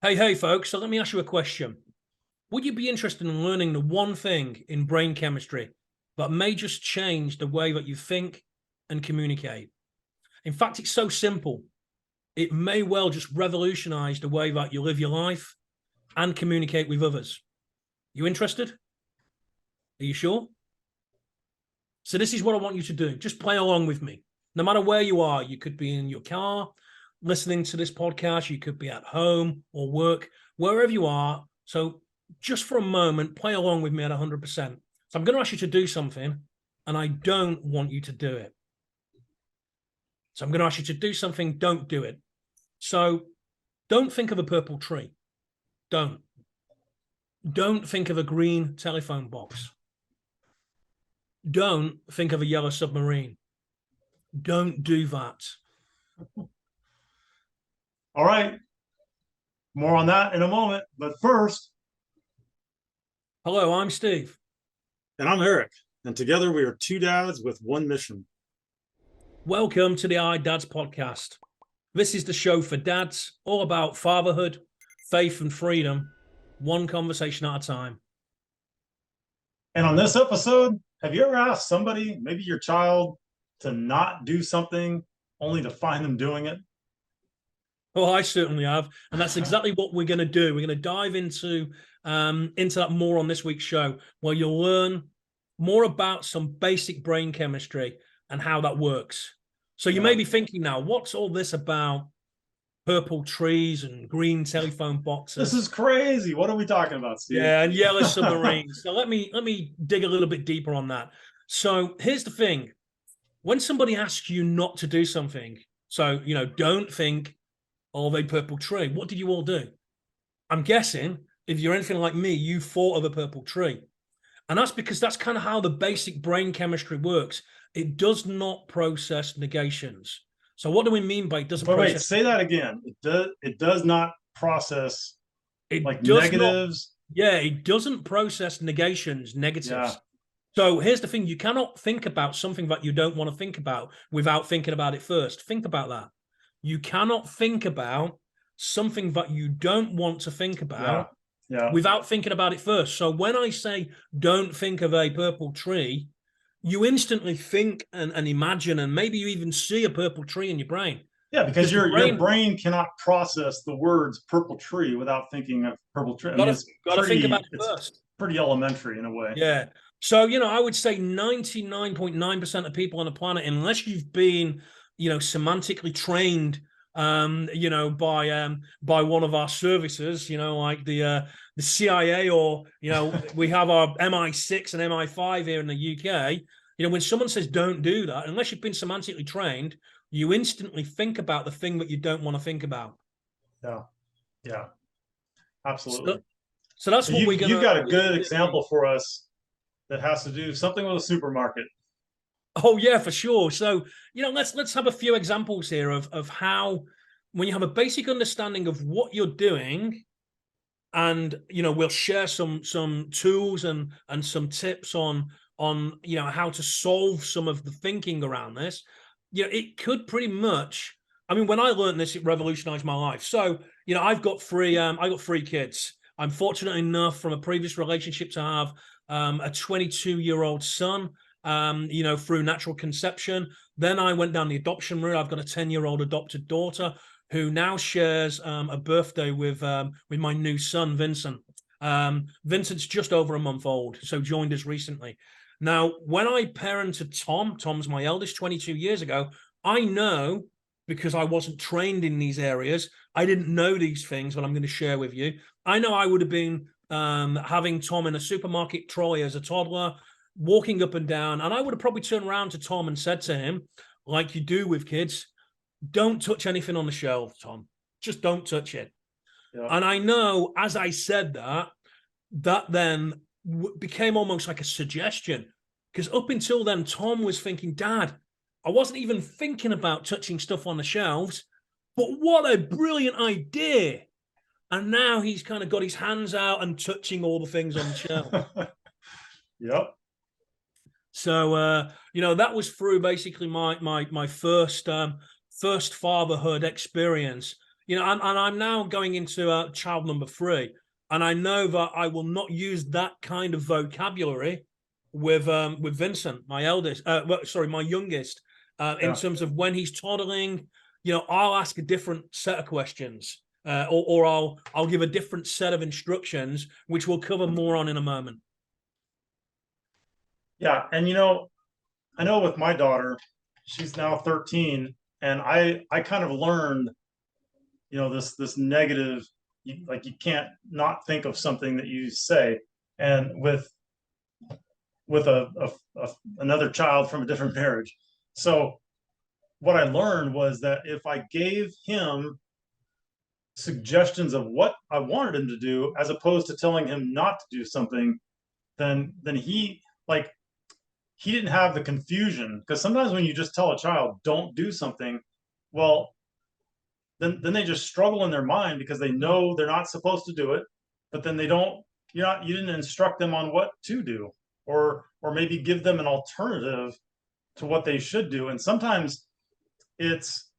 Hey, folks, so let me ask you a question. Would you be interested in learning the one thing in brain chemistry that may just change the way that you think and communicate? In fact, it's so simple. It may well just revolutionize the way that you live your life and communicate with others. You interested? Are you sure? So this is what I want you to do. Just play along with me. No matter where you are, you could be in your car listening to this podcast, you could be at home or work, wherever you are. So just for a moment, play along with me at 100%. So I'm going to ask you to do something, and I don't want you to do it. So I'm going to ask you to do something, don't do it. So don't think of a purple tree. Don't. Don't think of a green telephone box. Don't think of a yellow submarine. Don't do that. All right. More on that in a moment. But first. Hello, I'm Steve. And I'm Eric. And together we are two dads with one mission. Welcome to the 𝗙DADS podcast. This is the show for dads, all about fatherhood, faith, and freedom, one conversation at a time. And on this episode, have you ever asked somebody, maybe your child, to not do something only to find them doing it? Oh, I certainly have. And that's exactly what we're going to do. We're going to dive into that more on this week's show, where you'll learn more about some basic brain chemistry and how that works. So you may be thinking now, what's all this about purple trees and green telephone boxes? This is crazy. What are we talking about, Steve? Yeah, and yellow submarines. So let me dig a little bit deeper on that. So here's the thing. When somebody asks you not to do something, so, don't think of a purple tree, what did you all do? I'm guessing if you're anything like me, you thought of a purple tree. And that's because that's kind of how the basic brain chemistry works. It does not process negations. So what do we mean by it doesn't process? Wait, say that again. It does not process negatives. It doesn't process negations, negatives. Yeah. So here's the thing. You cannot think about something that you don't want to think about without thinking about it first. Think about that. You cannot think about something that you don't want to think about without thinking about it first. So when I say don't think of a purple tree, you instantly think and imagine, and maybe you even see a purple tree in your brain. Yeah, because your brain cannot process the words purple tree without thinking of purple tree. Got to think about it first. Pretty elementary in a way. Yeah. So, I would say 99.9% of people on the planet, unless you've been semantically trained, by one of our services, like the CIA, or we have our MI6 and MI5 here in the UK. When someone says don't do that, unless you've been semantically trained, you instantly think about the thing that you don't want to think about. Yeah, absolutely. So that's what we're gonna. You've got a good example for us that has to do something with a supermarket. Oh yeah, for sure. So let's have a few examples here of how, when you have a basic understanding of what you're doing, and we'll share some tools and some tips on how to solve some of the thinking around this. It could pretty much. I mean, when I learned this, it revolutionized my life. So I've got three kids. I'm fortunate enough from a previous relationship to have a 22-year-old son. Through natural conception. Then I went down the adoption route. I've got a 10-year-old adopted daughter who now shares a birthday with my new son, Vincent. Vincent's just over a month old, so joined us recently. Now, when I parented Tom's my eldest 22 years ago, I know, because I wasn't trained in these areas, I didn't know these things that I'm going to share with you. I know I would have been having Tom in a supermarket trolley as a toddler, walking up and down, and I would have probably turned around to Tom and said to him, like you do with kids, don't touch anything on the shelf, Tom. Just don't touch it. Yeah. And I know, as I said that then became almost like a suggestion, because up until then, Tom was thinking, Dad, I wasn't even thinking about touching stuff on the shelves, but what a brilliant idea. And now he's kind of got his hands out and touching all the things on the shelf. Yep. So you know, that was through basically my first first fatherhood experience. You know, and I'm now going into child number 3, and I know that I will not use that kind of vocabulary with Vincent, my eldest. Sorry, my youngest. In terms of when he's toddling, you know, I'll ask a different set of questions, or I'll give a different set of instructions, which we'll cover more on in a moment. Yeah, and you know, I know with my daughter, she's now 13, and I kind of learned, you know, this negative, like you can't not think of something that you say, and with another child from a different marriage. So what I learned was that if I gave him suggestions of what I wanted him to do, as opposed to telling him not to do something, then he didn't have the confusion. Because sometimes when you just tell a child don't do something, well, then they just struggle in their mind because they know they're not supposed to do it, but then they don't, you didn't instruct them on what to do, or maybe give them an alternative to what they should do. And sometimes it's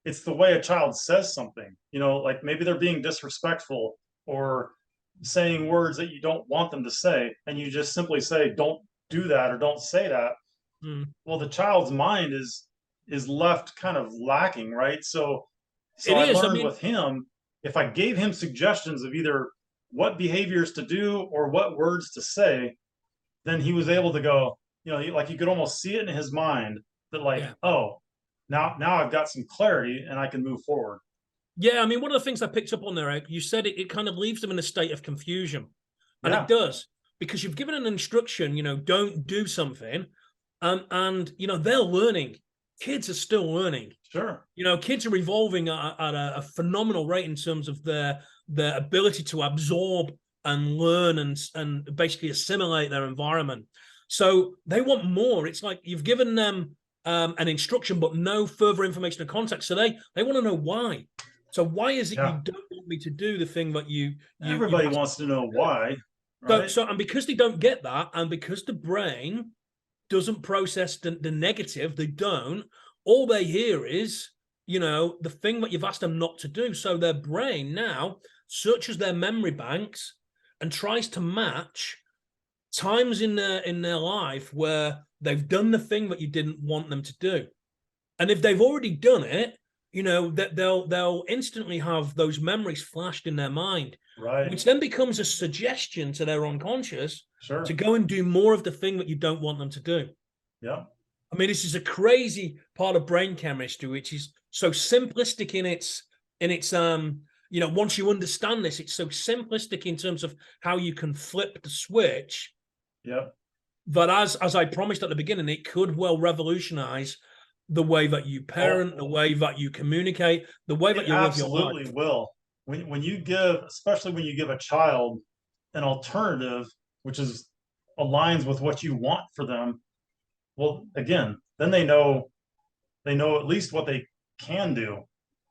the way a child says something, you know, like maybe they're being disrespectful or saying words that you don't want them to say, and you just simply say don't do that or don't say that. Well, the child's mind is left kind of lacking, right? So I learned with him, if I gave him suggestions of either what behaviors to do or what words to say, then he was able to go, you know, like you could almost see it in his mind that like, oh, now I've got some clarity and I can move forward. Yeah, I mean, one of the things I picked up on there, Eric, you said it kind of leaves them in a state of confusion. And it does, because you've given an instruction, you know, don't do something. And, you know, they're learning. Kids are still learning. Sure. You know, kids are evolving at a phenomenal rate in terms of their ability to absorb and learn and basically assimilate their environment. So they want more. It's like you've given them an instruction, but no further information or context. So they want to know why. So why is it you don't want me to do the thing that you everybody wants to know why. Right? So and because they don't get that, and because the brain doesn't process the negative, they don't. All they hear is, you know, the thing that you've asked them not to do. So their brain now searches their memory banks and tries to match times in their life where they've done the thing that you didn't want them to do. And if they've already done it, you know, that they'll instantly have those memories flashed in their mind, right? Which then becomes a suggestion to their unconscious to go and do more of the thing that you don't want them to do. Yeah. I mean, this is a crazy part of brain chemistry, which is so simplistic in its you know, once you understand this, it's so simplistic in terms of how you can flip the switch. Yeah. But as I promised at the beginning, it could well revolutionize the way that you parent, the way that you communicate, the way that you live your life. Absolutely will. When you give, especially when you give a child an alternative, which aligns with what you want for them, well, again, then they know at least what they can do,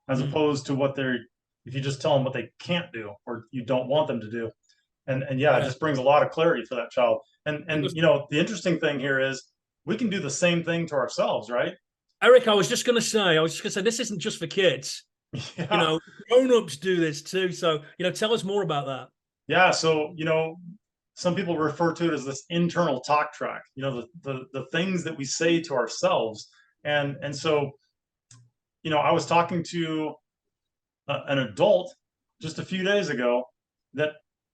as opposed to if you just tell them what they can't do or you don't want them to do. And it just brings a lot of clarity for that child. And you know, the interesting thing here is we can do the same thing to ourselves, right? Eric, I was just going to say, this isn't just for kids. You know, grown-ups do this too. So, you know, tell us more about that. Yeah. So, you know, some people refer to it as this internal talk track, you know, the things that we say to ourselves. And so, you know, I was talking to an adult just a few days ago that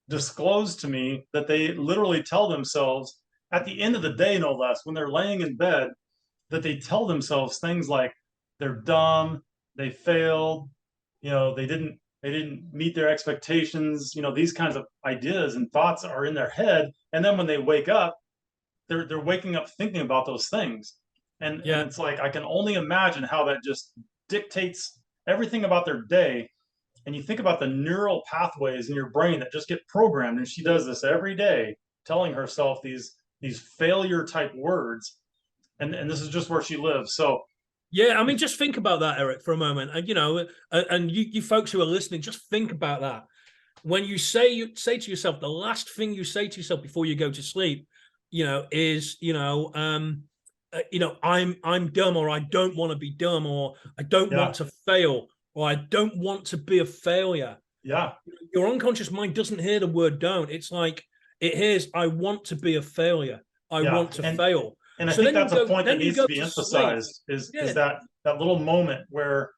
disclosed to me that they literally tell themselves at the end of the day, no less, when they're laying in bed, that they tell themselves things like they're dumb, they failed, you know, they didn't meet their expectations, you know, these kinds of ideas and thoughts are in their head. And then when they wake up, they're waking up thinking about those things. And it's like, I can only imagine how that just dictates everything about their day. And you think about the neural pathways in your brain that just get programmed. And she does this every day, telling herself these failure type words. And this is just where she lives. So yeah, I mean, just think about that, Eric, for a moment. And you know, and you folks who are listening, just think about that. When you say to yourself, the last thing you say to yourself before you go to sleep, is, I'm dumb, or I don't want to be dumb, or I don't want to fail, or I don't want to be a failure. Yeah. Your unconscious mind doesn't hear the word don't. It's like it hears, I want to be a failure. I want to fail. And I think that's a point that needs to be emphasized is that little moment where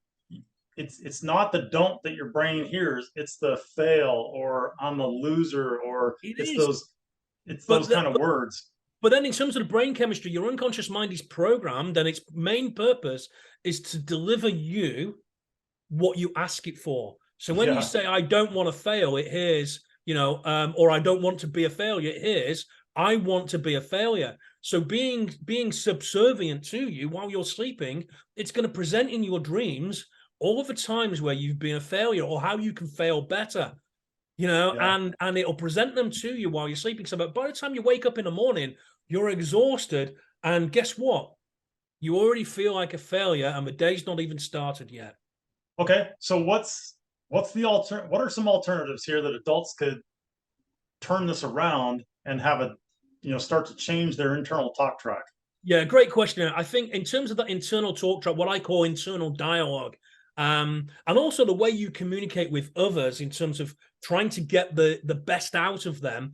it's not the don't that your brain hears, it's the fail, or I'm a loser, or it's those kind of words. But then in terms of the brain chemistry, your unconscious mind is programmed, and its main purpose is to deliver you what you ask it for. So when you say, I don't want to fail, it hears, or I don't want to be a failure, it hears, I want to be a failure. So being subservient to you while you're sleeping, it's going to present in your dreams all of the times where you've been a failure, or how you can fail better, and it'll present them to you while you're sleeping. So by the time you wake up in the morning, you're exhausted, and guess what? You already feel like a failure, and the day's not even started yet. Okay, so what are some alternatives here that adults could turn this around and have start to change their internal talk track? Yeah, great question. I think in terms of that internal talk track, what I call internal dialogue, and also the way you communicate with others in terms of trying to get the best out of them,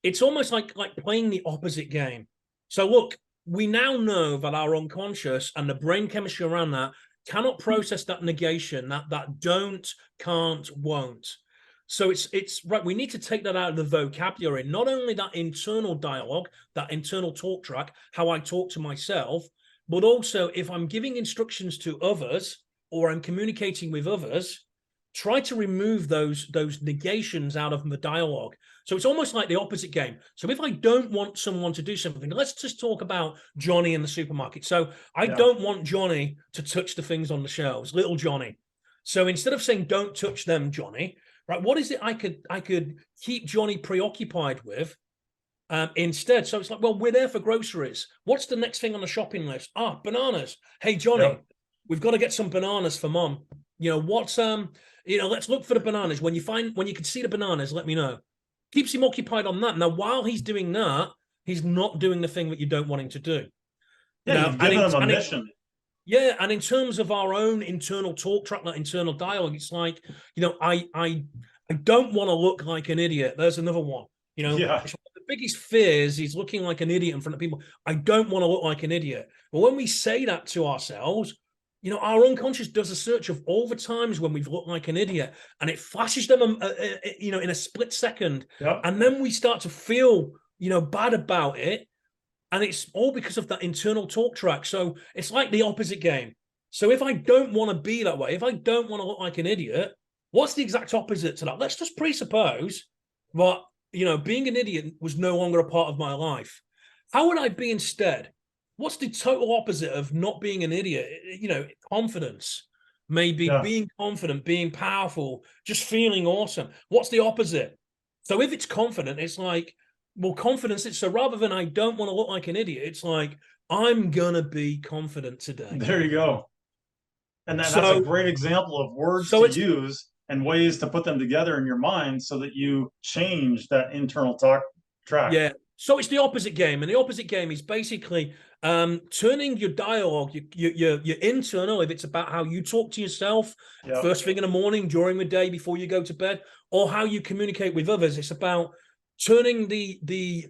it's almost like playing the opposite game. So look, we now know that our unconscious and the brain chemistry around that cannot process that negation, that don't, can't, won't. So it's right. We need to take that out of the vocabulary. Not only that internal dialogue, that internal talk track, how I talk to myself, but also if I'm giving instructions to others or I'm communicating with others, try to remove those negations out of the dialogue. So it's almost like the opposite game. So if I don't want someone to do something, let's just talk about Johnny in the supermarket. So I don't want Johnny to touch the things on the shelves, little Johnny. So instead of saying, don't touch them, Johnny, right? What is it I could keep Johnny preoccupied with instead? So it's like, well, we're there for groceries. What's the next thing on the shopping list? Bananas. Hey, Johnny, we've got to get some bananas for mom. Let's look for the bananas. When you can see the bananas, let me know. Keeps him occupied on that. Now, while he's doing that, he's not doing the thing that you don't want him to do. You've given him a mission. And in terms of our own internal talk track, that internal dialogue, it's like, I don't want to look like an idiot. There's another one. It's one of the biggest fears is looking like an idiot in front of people. I don't want to look like an idiot. But when we say that to ourselves, our unconscious does a search of all the times when we've looked like an idiot, and it flashes them, in a split second. And then we start to feel, bad about it. And it's all because of that internal talk track. So it's like the opposite game. So if I don't want to be that way, if I don't want to look like an idiot, what's the exact opposite to that? Let's just presuppose that, being an idiot was no longer a part of my life. How would I be instead? What's the total opposite of not being an idiot? Confidence, maybe being confident, being powerful, just feeling awesome. What's the opposite? So if it's confident, it's like, well, confidence. So rather than I don't want to look like an idiot, it's like, I'm going to be confident today. There you go. And that's a great example of words to use and ways to put them together in your mind so that you change that internal talk track. Yeah. So it's the opposite game. And the opposite game is basically turning your dialogue, your internal, if it's about how you talk to yourself first thing in the morning, during the day, before you go to bed, or how you communicate with others. It's about turning the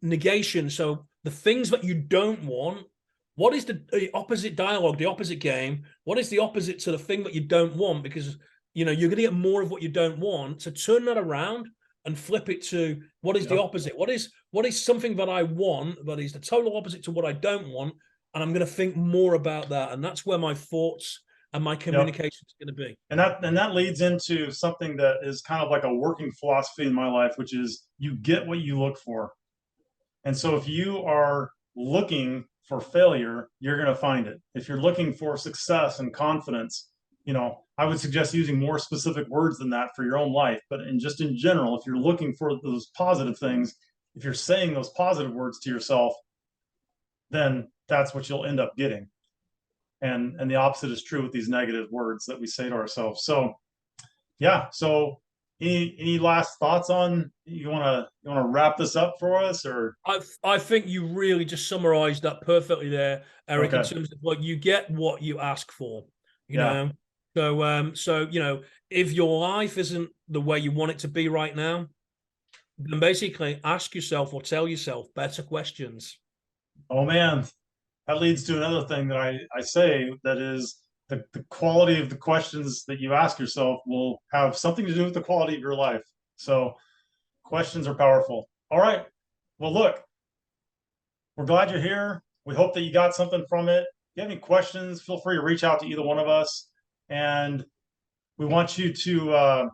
negation. So the things that you don't want, what is the opposite dialogue, the opposite game? What is the opposite to the thing that you don't want? Because, you're going to get more of what you don't want. So turn that around and flip it to what is the opposite? What is something that I want that is the total opposite to what I don't want? And I'm going to think more about that. And that's where my thoughts and my communication is going to be. And that leads into something that is kind of like a working philosophy in my life, which is you get what you look for. And so if you are looking for failure, you're going to find it. If you're looking for success and confidence, I would suggest using more specific words than that for your own life. But in general, if you're looking for those positive things, if you're saying those positive words to yourself, then that's what you'll end up getting. And the opposite is true with these negative words that we say to ourselves. So any last thoughts on, you want to wrap this up for us, or? I think you really just summarized that perfectly there, Eric, in Okay. terms of what you get, what you ask for, you Yeah. know. So, you know, if your life isn't the way you want it to be right now, then basically ask yourself or tell yourself better questions. Oh man, that leads to another thing that I say, that is the quality of the questions that you ask yourself will have something to do with the quality of your life. So questions are powerful. All right. Well, look, we're glad you're here. We hope that you got something from it. If you have any questions, feel free to reach out to either one of us. And we want you to,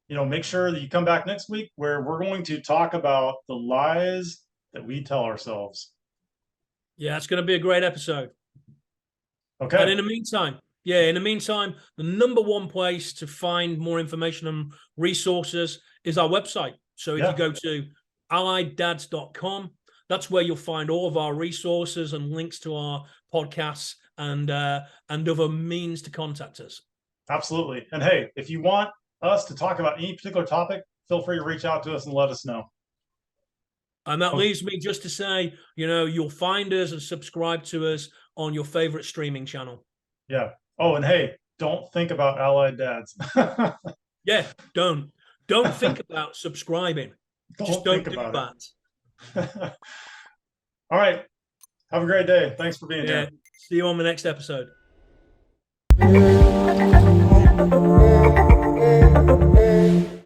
make sure that you come back next week, where we're going to talk about the lies that we tell ourselves. Yeah, it's going to be a great episode. Okay. And in the meantime, the number one place to find more information and resources is our website. So if you go to allieddads.com, that's where you'll find all of our resources and links to our podcasts and other means to contact us. Absolutely. And hey, if you want us to talk about any particular topic, feel free to reach out to us and let us know. And that leaves me just to say, you'll find us and subscribe to us on your favorite streaming channel. Yeah. Oh, and hey, don't think about Allied Dads. Yeah, don't think about subscribing. Just don't do that. All right. Have a great day. Thanks for being here. See you on the next episode.